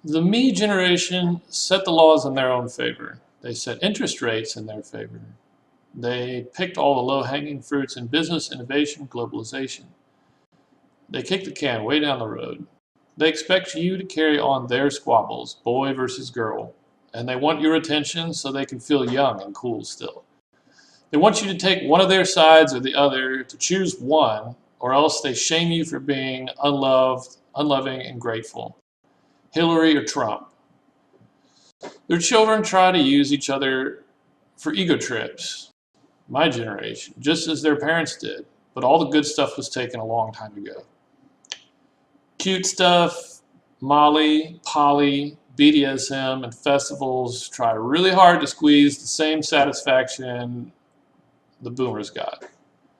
The me generation set the laws in their own favor. They set interest rates in their favor. They picked all the low-hanging fruits in business, innovation, globalization. They kicked the can way down the road. They expect you to carry on their squabbles, boy versus girl, and they want your attention so they can feel young and cool still. They want you to take one of their sides or the other, to choose one, or else they shame you for being unloved, unloving, and grateful. Hillary or Trump. Their children try to use each other for ego trips. My generation, just as their parents did, but all the good stuff was taken a long time ago. Cute stuff, Molly, Poly, BDSM, and festivals try really hard to squeeze the same satisfaction the boomers got.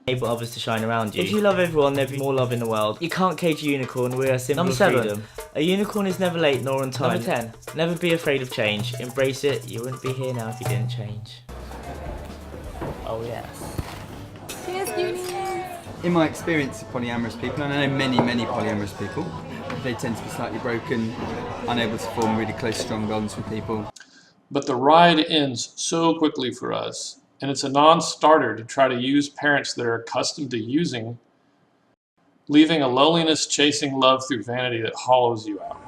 Enable others to shine around you. If you love everyone, there'll be more love in the world. You can't cage a unicorn, we're a symbol of freedom. A unicorn is never late nor on time. Number 10. Never be afraid of change. Embrace it. You wouldn't be here now if you didn't change. Oh yes. Yes, unions. In my experience of polyamorous people, and I know many polyamorous people, they tend to be slightly broken, unable to form really close, strong bonds with people. But the ride ends so quickly for us, and it's a non-starter to try to use parents that are accustomed to using, leaving a loneliness chasing love through vanity that hollows you out.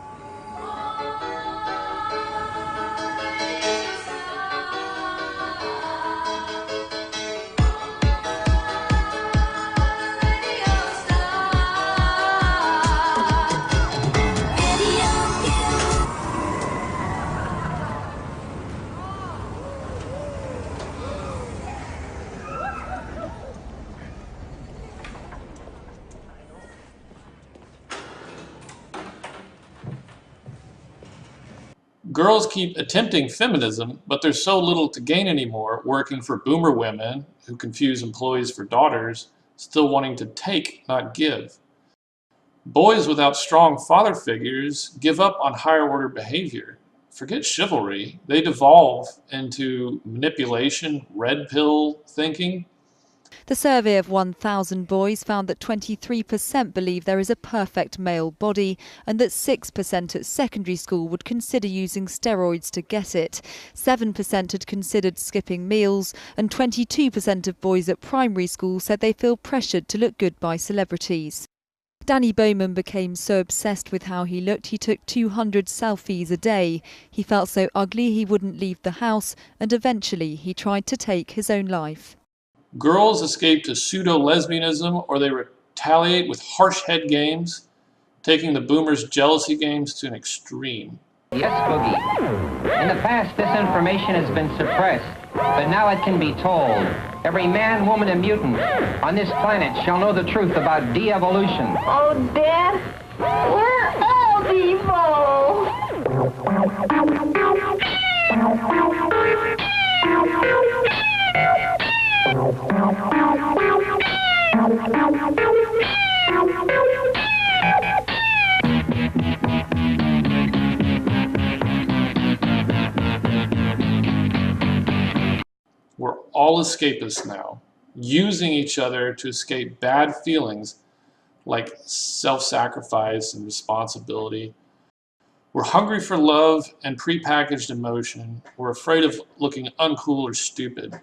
Girls keep attempting feminism, but there's so little to gain anymore working for boomer women who confuse employees for daughters, still wanting to take, not give. Boys without strong father figures give up on higher order behavior. Forget chivalry, they devolve into manipulation, red pill thinking. The survey of 1,000 boys found that 23% believe there is a perfect male body and that 6% at secondary school would consider using steroids to get it. 7% had considered skipping meals and 22% of boys at primary school said they feel pressured to look good by celebrities. Danny Bowman became so obsessed with how he looked he took 200 selfies a day. He felt so ugly he wouldn't leave the house and eventually he tried to take his own life. Girls escape to pseudo-lesbianism or they retaliate with harsh head games, taking the boomers' jealousy games to an extreme. Yes, Boogie. In the past, this information has been suppressed, but now it can be told. Every man, woman, and mutant on this planet shall know the truth about de-evolution. Oh, Dad, we're all We're all escapists now, using each other to escape bad feelings like self-sacrifice and responsibility. We're hungry for love and prepackaged emotion. We're afraid of looking uncool or stupid.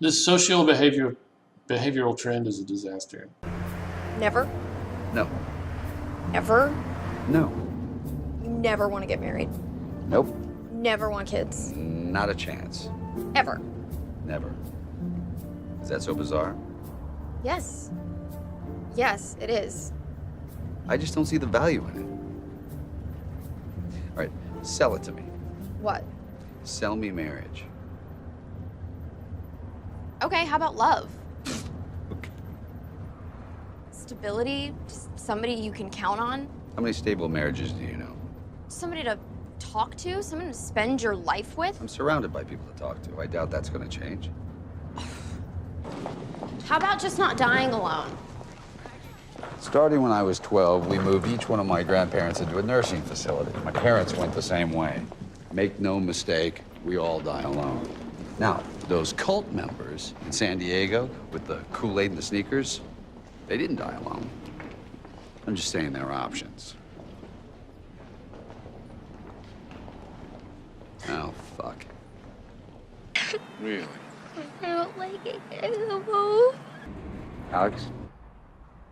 This behavioral trend is a disaster. Never? No. Ever? No. You never want to get married? Nope. Never want kids? Not a chance. Ever? Never. Is that so bizarre? Yes. Yes, it is. I just don't see the value in it. All right, sell it to me. What? Sell me marriage. Okay, how about love? Okay. Stability? Just somebody you can count on? How many stable marriages do you know? Somebody to talk to? Someone to spend your life with? I'm surrounded by people to talk to. I doubt that's going to change. How about just not dying alone? Starting when I was 12, we moved each one of my grandparents into a nursing facility. My parents went the same way. Make no mistake, we all die alone. Now, those cult members in San Diego with the Kool-Aid and the sneakers, they didn't die alone. I'm just saying there are options. Really? I don't like it anymore. Alex?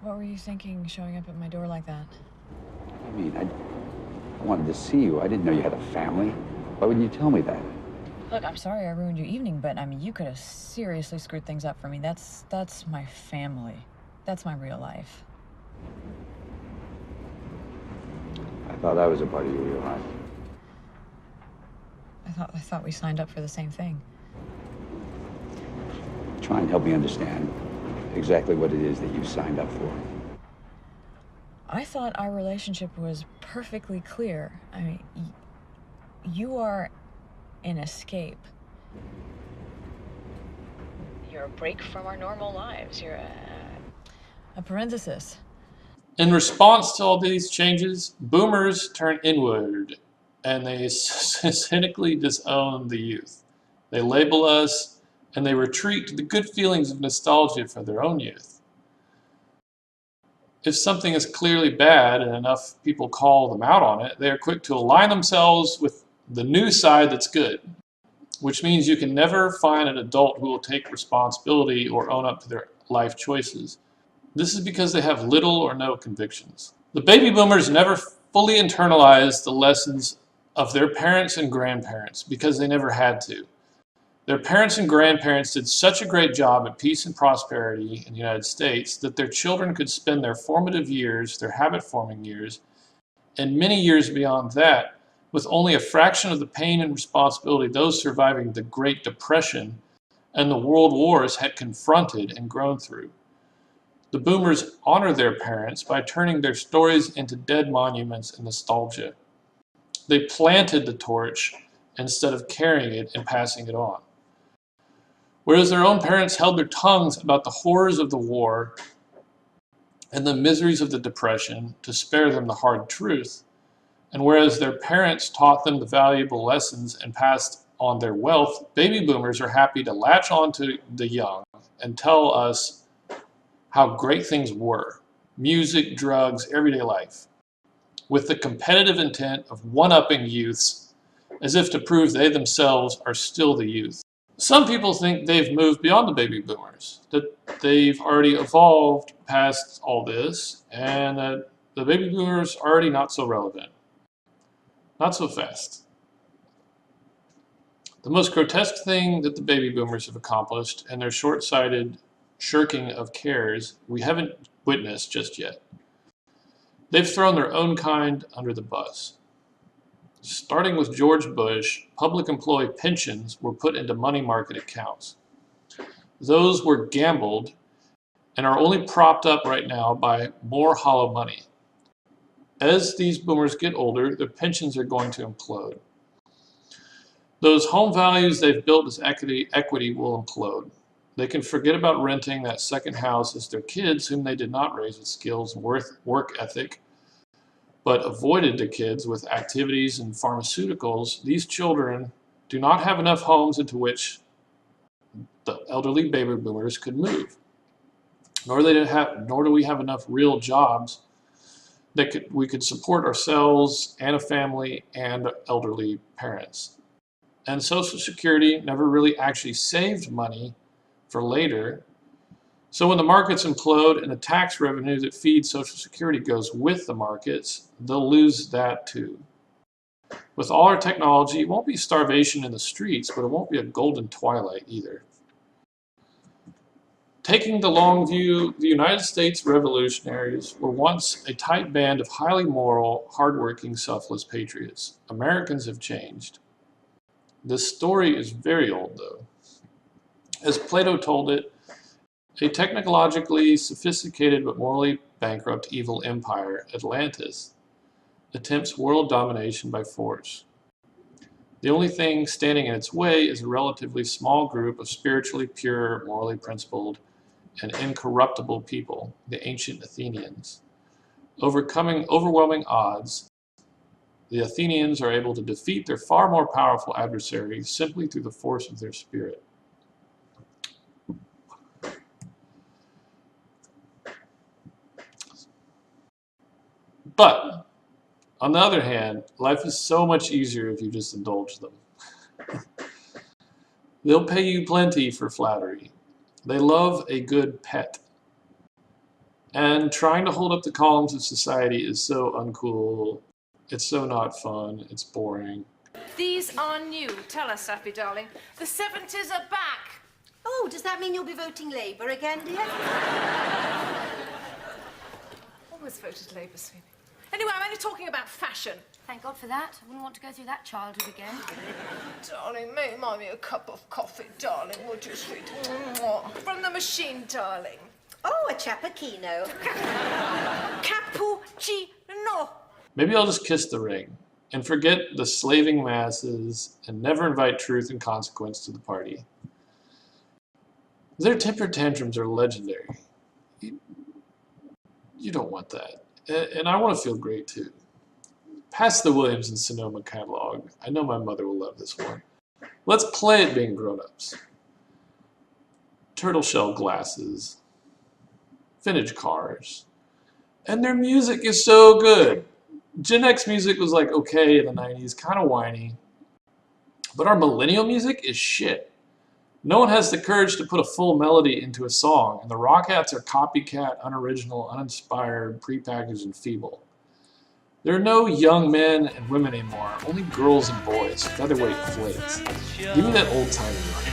What were you thinking showing up at my door like that? I mean, I wanted to see you. I didn't know you had a family. Why wouldn't you tell me that? Look, I'm sorry I ruined your evening, but I mean, you could have seriously screwed things up for me. That's my family. That's my real life. I thought I was a part of your real life. I thought we signed up for the same thing. Try and help me understand exactly what it is that you signed up for. I thought our relationship was perfectly clear. I mean, you are an escape. You're a break from our normal lives. You're a parenthesis. In response to all these changes, boomers turn inward and they cynically disown the youth. They label us and they retreat to the good feelings of nostalgia for their own youth. If something is clearly bad and enough people call them out on it, they are quick to align themselves with the new side that's good, which means you can never find an adult who will take responsibility or own up to their life choices. This is because they have little or no convictions. The baby boomers never fully internalized the lessons of their parents and grandparents because they never had to. Their parents and grandparents did such a great job at peace and prosperity in the United States that their children could spend their formative years, their habit-forming years, and many years beyond that with only a fraction of the pain and responsibility those surviving the Great Depression and the World Wars had confronted and grown through. The boomers honor their parents by turning their stories into dead monuments and nostalgia. They planted the torch instead of carrying it and passing it on. Whereas their own parents held their tongues about the horrors of the war and the miseries of the Depression to spare them the hard truth, and whereas their parents taught them the valuable lessons and passed on their wealth, baby boomers are happy to latch on to the young and tell us how great things were: music, drugs, everyday life, with the competitive intent of one-upping youths as if to prove they themselves are still the youth. Some people think they've moved beyond the baby boomers, that they've already evolved past all this, and that the baby boomers are already not so relevant. Not so fast. The most grotesque thing that the baby boomers have accomplished, and their short-sighted shirking of cares, we haven't witnessed just yet. They've thrown their own kind under the bus. Starting with George Bush, public employee pensions were put into money market accounts. Those were gambled and are only propped up right now by more hollow money. As these boomers get older, their pensions are going to implode. Those home values they've built as equity will implode. They can forget about renting that second house as their kids, whom they did not raise with skills and work ethic, but avoided the kids with activities and pharmaceuticals. These children do not have enough homes into which the elderly baby boomers could move, nor do we have enough real jobs that we could support ourselves and a family and elderly parents. And Social Security never really actually saved money for later. So when the markets implode and the tax revenue that feeds Social Security goes with the markets, they'll lose that too. With all our technology, it won't be starvation in the streets, but it won't be a golden twilight either. Taking the long view, the United States revolutionaries were once a tight band of highly moral, hardworking, selfless patriots. Americans have changed. This story is very old, though. As Plato told it, a technologically sophisticated but morally bankrupt evil empire, Atlantis, attempts world domination by force. The only thing standing in its way is a relatively small group of spiritually pure, morally principled, and incorruptible people, the ancient Athenians. Overcoming overwhelming odds, the Athenians are able to defeat their far more powerful adversaries simply through the force of their spirit. But, on the other hand, life is so much easier if you just indulge them. They'll pay you plenty for flattery. They love a good pet. And trying to hold up the columns of society is so uncool. It's so not fun. It's boring. These are new. Tell us, Sappy, darling. The 70s are back. Oh, does that mean you'll be voting Labour again, dear? Always voted Labour, sweetie. Anyway, I'm only talking about fashion. Thank God for that. I wouldn't want to go through that childhood again. Darling, may you buy me a cup of coffee, darling, would you, sweet? From the machine, darling. Oh, a Chappuccino. Cappuccino. Maybe I'll just kiss the ring and forget the slaving masses and never invite truth and consequence to the party. Their temper tantrums are legendary. You don't want that. And I want to feel great too. Pass the Williams and Sonoma catalog. I know my mother will love this one. Let's play at being grown-ups. Turtle shell glasses. Vintage cars. And their music is so good. Gen X music was like okay in the 90s, kind of whiny. But our millennial music is shit. No one has the courage to put a full melody into a song, and the Rockettes are copycat, unoriginal, uninspired, prepackaged, and feeble. There are no young men and women anymore, only girls and boys, featherweight flakes. Give me that old-timey rock.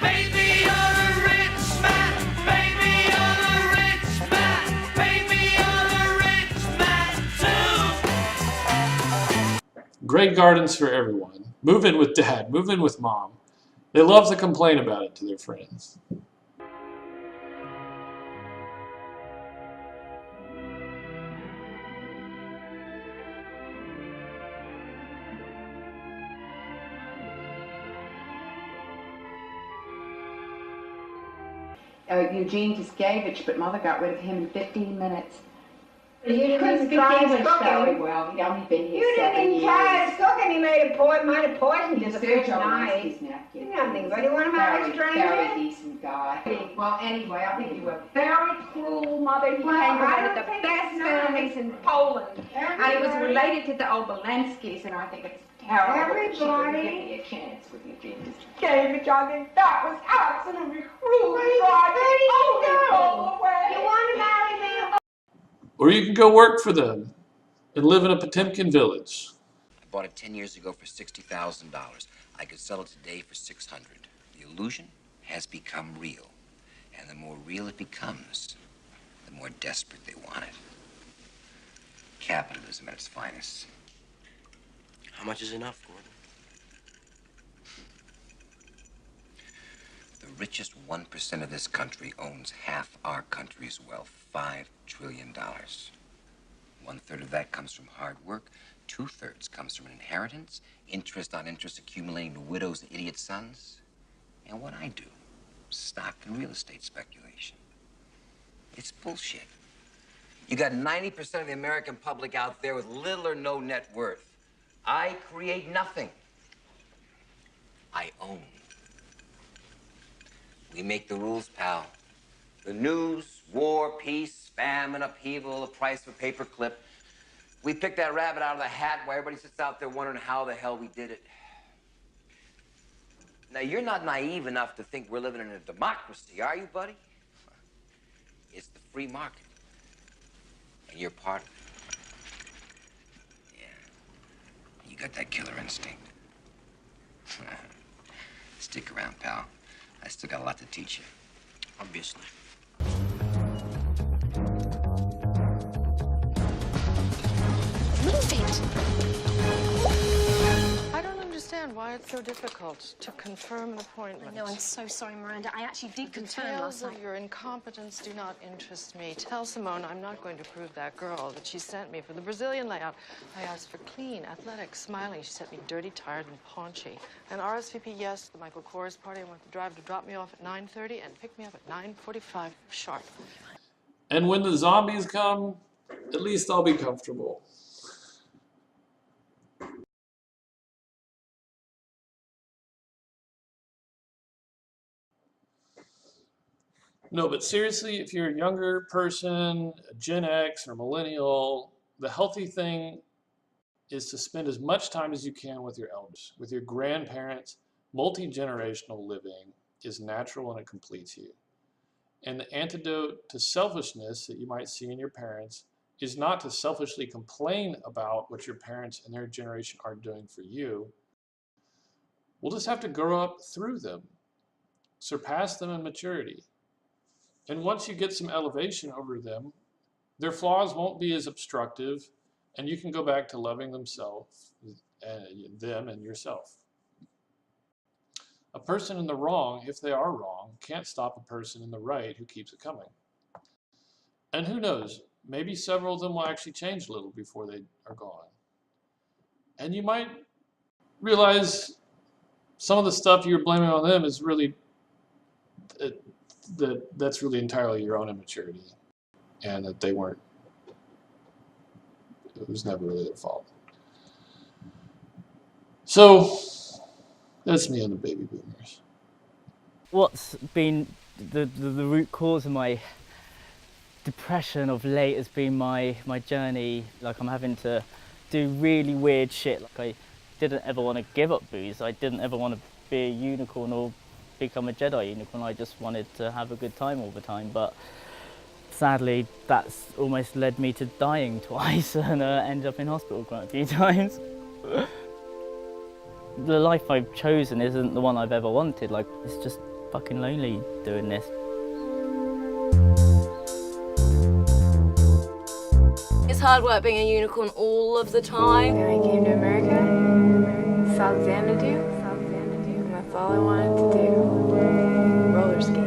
Baby, you're a rich man. Baby, you're a rich man. Baby, you're a rich man too. Great gardens for everyone. Move in with dad, move in with mom. They love to complain about it to their friends. Eugene Tiskevich, but Mother got rid of him in 15 minutes. You couldn't speak English very well. He'd only been here You 7 didn't years. try his cooking. He might have poisoned you the Sergio first likes night. his nephew. Nothing, but you want to marry a stranger? Very decent guy. Well, anyway, I think you were very cruel, Mother. He Well, came to I one of don't the think best it's nice. families in Poland. And he was related to the Obolenskis, and I think it's terrible that she wouldn't give Everybody. me a chance with Eugene Tiskevich. I think that was absolutely cruel. Where do you go? away. You want to marry me? Or you can go work for them and live in a Potemkin village. I bought it 10 years ago for $60,000. I could sell it today for $600. The illusion has become real. And the more real it becomes, the more desperate they want it. Capitalism at its finest. How much is enough, Gordon? The richest 1% of this country owns half our country's wealth, $5 trillion. 1/3 of that comes from hard work. 2/3 comes from an inheritance, interest on interest accumulating to widows and idiot sons. And what I do, stock and real estate speculation. It's bullshit. You got 90% of the American public out there with little or no net worth. I create nothing. I own. We make the rules, pal. The news, war, peace, famine, upheaval, the price of a paper clip. We pick that rabbit out of the hat while everybody sits out there wondering how the hell we did it. Now, you're not naive enough to think we're living in a democracy, are you, buddy? It's the free market. And you're part of it. Yeah. You got that killer instinct. Stick around, pal. I still got a lot to teach you. Obviously. Move it! I don't understand why it's so difficult to confirm an appointment. No, I'm so sorry, Miranda. I actually did confirm Details last of night. your incompetence do not interest me. Tell Simone I'm not going to prove that girl that she sent me for the Brazilian layout. I asked for clean, athletic, smiling. She sent me dirty, tired, and paunchy. And RSVP, yes, the Michael Kors party. I want the driver to drop me off at 9:30 and pick me up at 9:45 sharp. And when the zombies come, at least I'll be comfortable. No, but seriously, if you're a younger person, a Gen X or millennial, the healthy thing is to spend as much time as you can with your elders, with your grandparents, Multi-generational living is natural and it completes you. And the antidote to selfishness that you might see in your parents is not to selfishly complain about what your parents and their generation are doing for you. We'll just have to grow up through them, surpass them in maturity. And once you get some elevation over them, their flaws won't be as obstructive, and you can go back to loving them and yourself. A person in the wrong, if they are wrong, can't stop a person in the right who keeps it coming. And who knows, maybe several of them will actually change a little before they are gone. And you might realize some of the stuff you're blaming on them is really, that's really entirely your own immaturity, and that it was never really their fault. So, that's me on the baby boomers. What's been the root cause of my depression of late has been my journey. Like, I'm having to do really weird shit. Like, I didn't ever want to give up booze. I didn't ever want to be a unicorn or become a Jedi unicorn. I just wanted to have a good time all the time. But sadly, that's almost led me to dying twice and ended up in hospital quite a few times. The life I've chosen isn't the one I've ever wanted. Like, it's just fucking lonely doing this. It's hard work being a unicorn all of the time. And I came to America, saw Xanadu, and that's all I wanted to do. Roller skate.